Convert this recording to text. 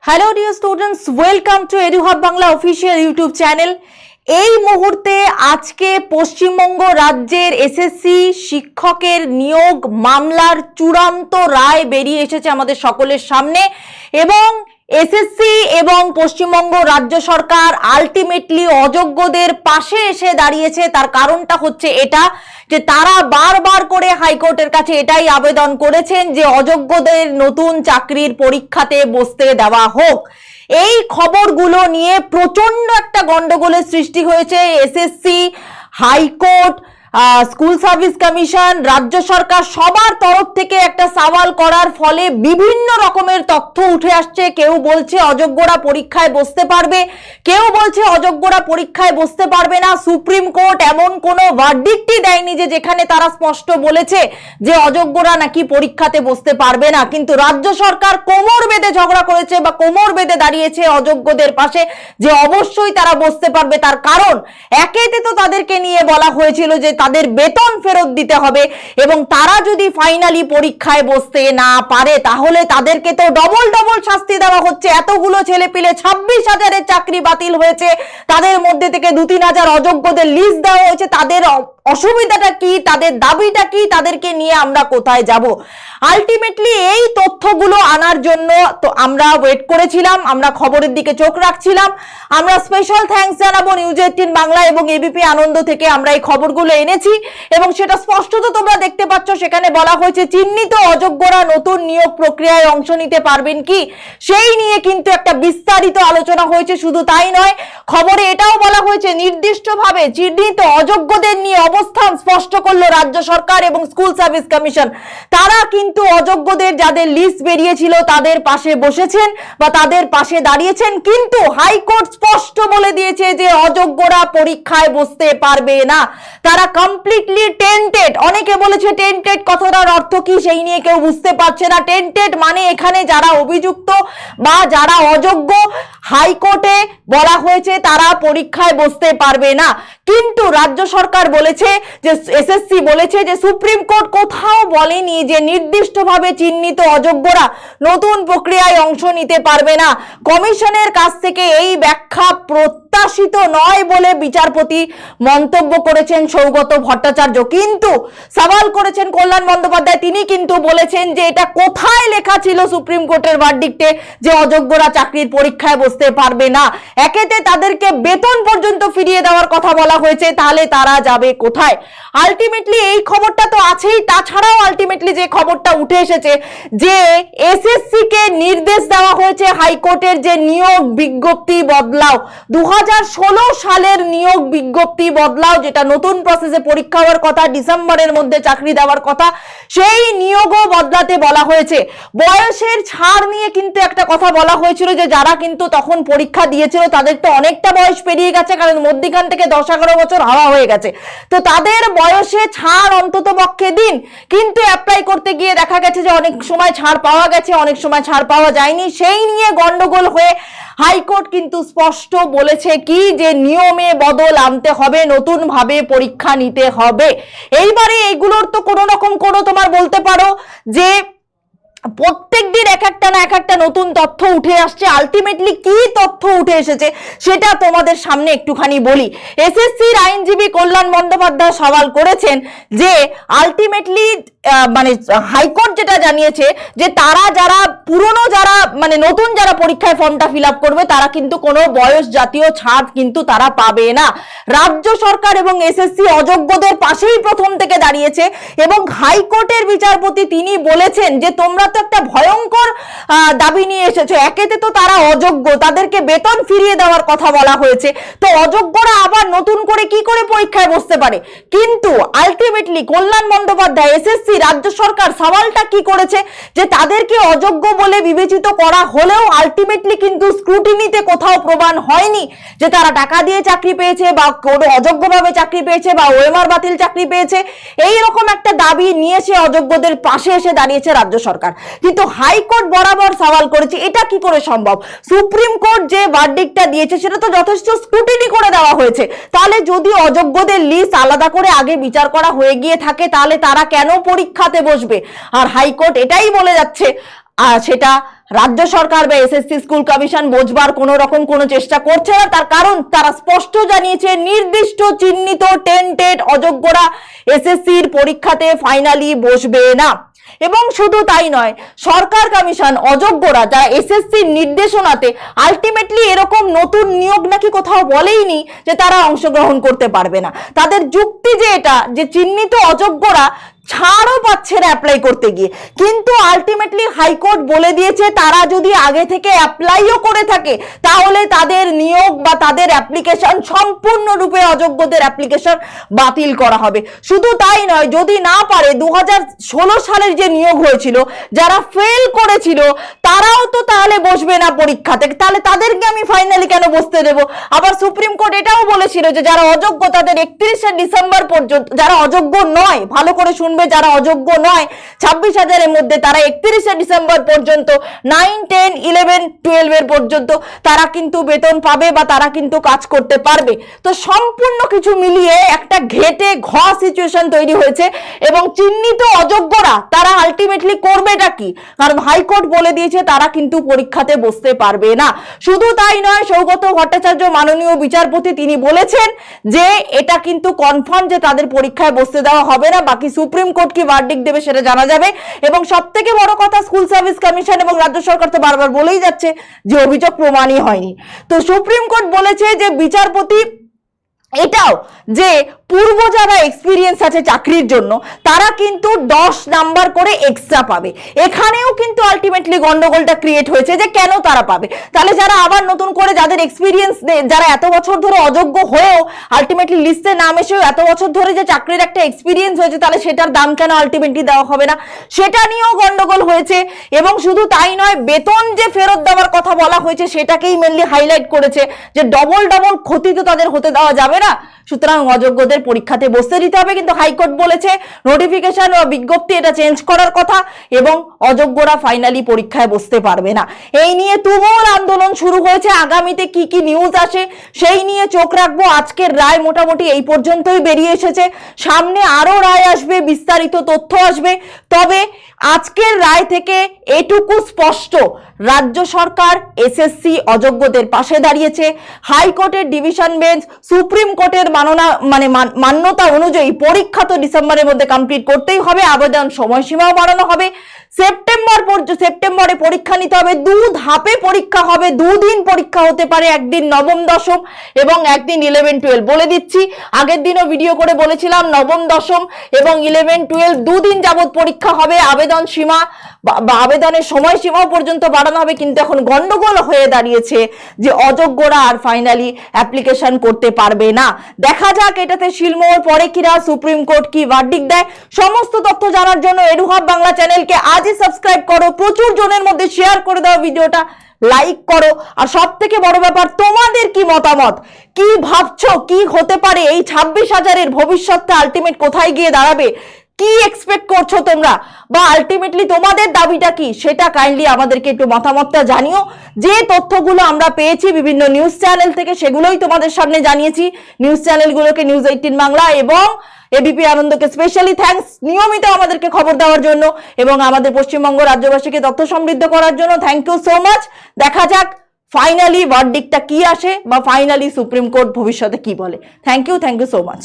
Hello dear students, welcome to এডুহাব Bangla official YouTube channel. এই মুহূর্তে আজকে পশ্চিমবঙ্গ রাজ্যের এসএসসি শিক্ষকের নিয়োগ মামলার চূড়ান্ত রায় বেরিয়ে এসেছে আমাদের সকলের সামনে এবং এসএসসি এবং পশ্চিমবঙ্গ রাজ্য সরকার আলটিমেটলি অযোগ্যদের পাশে এসে দাঁড়িয়েছে। তার কারণটা হচ্ছে এটা যে তারা বারবার করে হাইকোর্টের কাছে এটাই আবেদন করেছেন যে অযোগ্যদের নতুন চাকরির পরীক্ষাতে বসতে দেওয়া হোক। এই খবরগুলো নিয়ে প্রচন্ড একটা গন্ডগোলের সৃষ্টি হয়েছে। SSC, high court, school service commission, রাজ্য সরকার সবার তরফ থেকে একটা সওয়াল করার ফলে বিভিন্ন রকমের তথ্য উঠে আসছে। কেউ বলছে অযোগ্যরা পরীক্ষায় বসতে পারবে, কেউ বলছে অযোগ্যরা পরীক্ষায় বসতে পারবে না। সুপ্রিম কোর্ট এমন কোনো ভার্ডিক্টই দেয়নি যে যেখানে তারা স্পষ্ট বলেছে যে অযোগ্যরা নাকি পরীক্ষাতে বসতে পারবে না, কিন্তু রাজ্য সরকার কোমর বেঁধে ঝগড়া করেছে বা কোমর বেঁধে দাঁড়িয়েছে অযোগ্যদের পাশে যে অবশ্যই তারা বসতে পারবে। তার কারণ একেতে তো তাদেরকে নিয়ে বলা হয়েছিল যে তাদের বেতন ফেরত দিতে হবে এবং তারা যদি ফাইনালি পরীক্ষায় বসতে না পারে তাহলে তাদেরকে তো ডবল ডবল শাস্তি দেওয়া হচ্ছে। এতগুলো ছেলেপিলে 26,000-এর চাকরি বাতিল হয়েছে, তাদের মধ্যে থেকে 2-3 হাজার অযোগ্যদের লিস্ট দেওয়া হয়েছে। তাদের অসুবিধাটা কি, তাদের দাবিটা কি, তাদেরকে নিয়ে আমরা কোথায় যাব? আলটিমেটলি এই তথ্যগুলো আনার জন্য তো আমরা ওয়েট করেছিলাম, আমরা খবরের দিকে চোখ রাখছিলাম। আমরা স্পেশাল থ্যাঙ্কস জানাবো নিউজ 18 বাংলা এবং এবিপি আনন্দ থেকে আমরা এই খবরগুলো এনেছি এবং সেটা স্পষ্টত তোমরা দেখতে পাচ্ছ। সেখানে বলা হয়েছে চিহ্নিত অযোগ্যরা নতুন নিয়োগ প্রক্রিয়ায় অংশ নিতে পারবেন কি, সেই নিয়ে কিন্তু একটা বিস্তারিত আলোচনা হয়েছে। শুধু তাই নয়, খবরে এটাও বলা হয়েছে নির্দিষ্টভাবে চিহ্নিত অযোগ্যদের নিয়ে অবস্থান স্পষ্ট করলো রাজ্য সরকার এবং স্কুল সার্ভিস কমিশন। তারা কিন্তু অযোগ্যদের যাদের লিস্ট বেরিয়েছিল তাদের পাশে বসেছেন বা তাদের পাশে দাঁড়িয়েছেন, কিন্তু হাইকোর্ট স্পষ্ট বলে দিয়েছে যে অযোগ্যরা পরীক্ষায় বসতে পারবে না। তারা কমপ্লিটলি টেন্টেড। অনেকে বলেছে টেন্টেড কথাটার অর্থ কি সেই নিয়ে কেউ বুঝতে পারছে না। টেন্টেড মানে এখানে যারা অভিযুক্ত বা যারা অযোগ্য হাইকোর্টে বলা হয়েছে তারা পরীক্ষায় বসতে পারবে না, কিন্তু রাজ্য সরকার বলেছে যে এসএসসি বলেছে যে সুপ্রিম কোর্ট কোথাও বলেনি যে নির্দিষ্টভাবে চিহ্নিত অযোগ্যরা নতুন প্রক্রিয়ায় অংশ নিতে পারবে না। কমিশনের কাছ থেকে এই ব্যাখ্যা প্রত্যাশিত নয় বলে বিচারপতি মন্তব্য করেছেন সৌগত ভট্টাচার্য, কিন্তু সওয়াল করেছেন কল্যাণ বন্দ্যোপাধ্যায়। তিনি কিন্তু বলেছেন যে এটা কোথায় লেখা ছিল সুপ্রিম কোর্টের ভার্ডিক্টে যে অযোগ্যরা চাকরির পরীক্ষায় বসতে পারবে না। একেতে তাদেরকে বেতন পর্যন্ত ফিরিয়ে দেওয়ার কথা বলা হয়েছে, তাহলে তারা যাবে কোথায়? আলটিমেটলি এই খবরটা তো আছেই, তাছাড়াও আলটিমেটলি যে খবরটা উঠে এসেছে যে এসএসসি কে নির্দেশ দেওয়া হয়েছে হাইকোর্টের যে নিয়োগ বিজ্ঞপ্তি বদলাও, 2016 সালের নিয়োগ বিজ্ঞপ্তি বদলাও, যেটা নতুন প্রসেসে পরীক্ষা হওয়ার কথা, ডিসেম্বরের মধ্যে চাকরি দেওয়ার কথা, সেই নিয়োগও বদলাতে বলা হয়েছে। বয়সের ছাড় নিয়ে কিন্তু একটা কথা বলা হয়েছিল যে যারা কিন্তু তখন পরীক্ষা দিয়েছিল তাদের তো অনেকটা বয়স পেরিয়ে গেছে, কারণ মধ্যখান থেকে 10-11 বছর হাওয়া হয়ে গেছে, তো তাদের বয়সে ছাড় অন্তত পক্ষে দিন। কিন্তু অ্যাপ্লাই করতে গিয়ে দেখা গেছে যে অনেক সময় ছাড় পাওয়া গেছে, অনেক সময় ছাড় পাওয়া যায়নি। সেই নিয়ে গন্ডগোল হয়ে হাইকোর্ট কিন্তু স্পষ্ট বলেছে কি যে নিয়মে বদল আনতে হবে, নতুন ভাবে পরীক্ষা নিতে হবে। এইবারে এইগুলোর তো কোনো রকম কোনো তোমার বলতে পারো যে প্রত্যেক দিন এক একটা নতুন তথ্য উঠে আসছে। আলটিমেটলি কি তথ্য উঠে এসেছে সেটা তোমাদের সামনে একটুখানি বলি। এসএসসির আইনজীবী কল্যাণ বন্দ্যোপাধ্যায় সওয়াল করেছেন যে আলটিমেটলি মানে হাইকোর্ট যেটা জানিয়েছে যে তারা যারা পুরনো যারা মানে নতুন যারা পরীক্ষায় ফর্মটা ফিল আপ করবে তারা কিন্তু কোনো বয়স জাতীয় ছাড় কিন্তু তারা পাবে না। রাজ্য সরকার এবং এসএসসি অযোগ্যদের পাশেই প্রথম থেকে দাঁড়িয়েছে এবং হাইকোর্টের বিচারপতি তিনি বলেছেন যে তোমরা তো একটা ভয়ঙ্কর দাবি নিয়ে এসেছো। একেতে তো তারা অযোগ্য, তাদেরকে বেতন ফিরিয়ে দেওয়ার কথা বলা হয়েছে, তো অযোগ্যরা আবার নতুন করে কি করে পরীক্ষায় বসতে পারে? কিন্তু আলটিমেটলি কল্যাণ বন্দ্যোপাধ্যায়, এসএসসি, রাজ্য সরকার সওয়ালটা কি করেছে যে তাদেরকে অযোগ্য বলে বিবেচিত করা হলেও আলটিমেটলি কিন্তু স্ক্রুটিনিতে কোথাও প্রমাণ হয়নি যে তারা টাকা দিয়ে চাকরি পেয়েছে বা কোনো অযোগ্যভাবে চাকরি পেয়েছে বা ওএমআর বাতিল চাকরি পেয়েছে। এই রকম একটা দাবি নিয়েছে, অযোগ্যদের পাশে এসে দাঁড়িয়েছে রাজ্য সরকার। কিন্তু হাইকোর্ট বরাবর সওয়াল করেছে এটা কি করে সম্ভব? সুপ্রিম কোর্ট যে ভার্ডিক্টটা দিয়েছে সেটা তো যথেষ্ট স্ক্রুটিনি করে দেওয়া হয়েছে, তাহলে যদি অযোগ্যদের লিস্ট আলাদা করে আগে বিচার করা হয়ে গিয়ে থাকে তাহলে তারা কেন পরীক্ষাতে বসবে? আর হাইকোর্ট এটাই বলে যাচ্ছে সেটা রাজ্য সরকার বা এসএসসি স্কুল কমিশন বোঝবার কোনো রকম কোনো চেষ্টা করছে না। তার কারণ তারা স্পষ্ট জানিয়েছে নির্দিষ্ট চিহ্নিত টেন্টেড অযোগ্যরা এসএসসির পরীক্ষাতে ফাইনালি বসবে না। এবং শুধু তাই নয়, সরকার কমিশন অযোগ্যরা যারা এসএসসির নির্দেশনাতে আলটিমেটলি এরকম নতুন নিয়োগ নাকি কোথাও বলেইনি যে তারা অংশগ্রহণ করতে পারবে না। তাদের যুক্তি যে এটা যে চিহ্নিত অযোগ্যরা ছাড়ও পাচ্ছে না অ্যাপ্লাই করতে গিয়ে, কিন্তু আলটিমেটলি হাইকোর্ট বলে দিয়েছে তারা যদি আগে থেকে অ্যাপ্লাইও করে থাকে তাহলে তাদের নিয়োগ বা তাদের অ্যাপ্লিকেশন সম্পূর্ণরূপে অযোগ্যদের অ্যাপ্লিকেশন বাতিল করা হবে। শুধু তাই নয়, যদি না পারে 2016 সালের যে নিয়োগ হয়েছিল যারা ফেল করেছিল তারাও তো তাহলে বসবে না পরীক্ষাতে, তাহলে তাদেরকে আমি ফাইনালি কেন বসতে দেব? আবার সুপ্রিম কোর্ট এটাও বলেছিল যে যারা অযোগ্য তাদের 31শে ডিসেম্বর পর্যন্ত, যারা অযোগ্য নয়, ভালো করে যারা অযোগ্য নয় 26,000-এর মধ্যে, তারা 31শে ডিসেম্বর পর্যন্ত 9, 10, 11, 12 এর পর্যন্ত তারা কিন্তু বেতন পাবে বা তারা কিন্তু কাজ করতে পারবে। তো সম্পূর্ণ কিছু মিলিয়ে একটা ঘেটে ঘ সিচুয়েশন তৈরি হয়েছে এবং চিহ্নিত অযোগ্যরা তারা আলটিমেটলি করবেটা কি? কারণ হাইকোর্ট বলে দিয়েছে তারা কিন্তু পরীক্ষাতে বসতে পারবে না। শুধু তাই নয়, সৌগত ভট্টাচার্য মাননীয় বিচারপতি তিনি বলেছেন যে এটা কিন্তু কনফার্ম যে তাদের পরীক্ষায় বসতে দেওয়া হবে না। বাকি সুপ্রিম কোর্ট কি ভার্ডিক্ট দেবে সেটা জানা যাবে। এবং সব থেকে বড় কথা, স্কুল সার্ভিস কমিশন এবং রাজ্য সরকার তো বারবার বলেই যাচ্ছে যে অভিযোগ প্রমাণই হয়নি। তো সুপ্রিম কোর্ট বলেছে যে বিচারপতি এটাও যে পূর্ব যারা এক্সপিরিয়েন্স আছে চাকরির জন্য তারা কিন্তু 10 নাম্বার করে এক্সট্রা পাবে। এখানেও কিন্তু আলটিমেটলি গন্ডগোলটা ক্রিয়েট হয়েছে যে কেন তারা পাবে। তাহলে যারা আবার নতুন করে যাদের এক্সপিরিয়েন্স নেই, যারা এত বছর ধরে অযোগ্য হয়েও আলটিমেটলি লিস্টে নাম এসেও এত বছর ধরে যে চাকরির একটা এক্সপিরিয়েন্স হয়েছে, তাহলে সেটার দাম কেন আলটিমেটলি দেওয়া হবে না, সেটা নিয়েও গন্ডগোল হয়েছে। এবং শুধু তাই নয়, বেতন যে ফেরত দেওয়ার কথা বলা হয়েছে সেটাকেই মেনলি হাইলাইট করেছে যে ডবল ক্ষতি তো তাদের হতে দেওয়া যাবে না, সুতরাং অযোগ্যদের পরীক্ষাতে বসতে দিতে হবে। কিন্তু হাইকোর্ট বলেছে নোটিফিকেশন ও বিজ্ঞপ্তি এটা চেঞ্জ করার কথা এবং অযোগ্যরা ফাইনালি পরীক্ষায় বসতে পারবে না। এই নিয়ে তুমুল আন্দোলন শুরু হয়েছে। আগামীতে কি কি নিউজ আসে সেই নিয়ে চোখ রাখবো। আজকের রায় মোটামুটি এই পর্যন্তই বেরিয়ে এসেছে, সামনে আরো রায় আসবে, বিস্তারিত তথ্য আসবে। তবে আজকের রায় থেকে এটুকু স্পষ্ট, রাজ্য সরকার এসএসসি অযোগ্যদের পাশে দাঁড়িয়েছে। হাইকোর্টের ডিভিশন বেঞ্চ সুপ্রিম কোর্টের মান্যতা অনুযায়ী পরীক্ষা তো ডিসেম্বরের মধ্যে কমপ্লিট করতেই হবে, আবেদন সময়সীমাও বাড়ানো হবে। সেপ্টেম্বরে পরীক্ষা নিতে হবে, 2 ধাপে পরীক্ষা হবে, 2 দিন পরীক্ষা হতে পারে, একদিন নবম দশম এবং একদিন 11, 12। বলে দিচ্ছি, আগের দিনও ভিডিও করে বলেছিলাম নবম দশম এবং 11, 12 2 দিন যাবত পরীক্ষা হবে। আবেদন সীমা বা আবেদনের সময়সীমাও পর্যন্ত বাড়ানো হবে। কিন্তু এখন গন্ডগোল হয়ে দাঁড়িয়েছে যে অযোগ্যরা আর ফাইনালি অ্যাপ্লিকেশন করতে পারবে না। দেখা যাক এটাতে শিলমোহর পরে কিনা, সুপ্রিম কোর্ট কি ভার্ডিক্ট দেয়। সমস্ত তথ্য জানার জন্য এডুহাব বাংলা চ্যানেলকে আজই সাবস্ক্রাইব করো, প্রচুর জনের মধ্যে শেয়ার করে দাও ভিডিওটা, লাইক করো। আর সব থেকে বড় ব্যাপার, তোমাদের কি মতামত, কি ভাবছো কি হতে পারে এই 26,000-এর ভবিষ্যৎটা আলটিমেট কোথায় গিয়ে দাঁড়াবে, কি এক্সপেক্ট করছো তোমরা, বা আলটিমেটলি তোমাদের দাবিটা কি, সেটা কাইন্ডলি আমাদেরকে একটু মতামতটা জানিও। যে তথ্যগুলো আমরা পেয়েছি বিভিন্ন নিউজ চ্যানেল থেকে সেগুলোই তোমাদের সামনে জানিয়েছি। নিউজ চ্যানেলগুলোকে নিউজ 18 বাংলা এবং এবিপি আনন্দকে স্পেশালি থ্যাঙ্কস নিয়মিত আমাদেরকে খবর দেওয়ার জন্য এবং আমাদের পশ্চিমবঙ্গ রাজ্যবাসীকে তথ্য সমৃদ্ধ করার জন্য। Thank you so much. দেখা যাক ফাইনালি ভার্ডিক্টটা কি আসে বা ফাইনালি সুপ্রিম কোর্ট ভবিষ্যতে কি বলে। Thank you so much.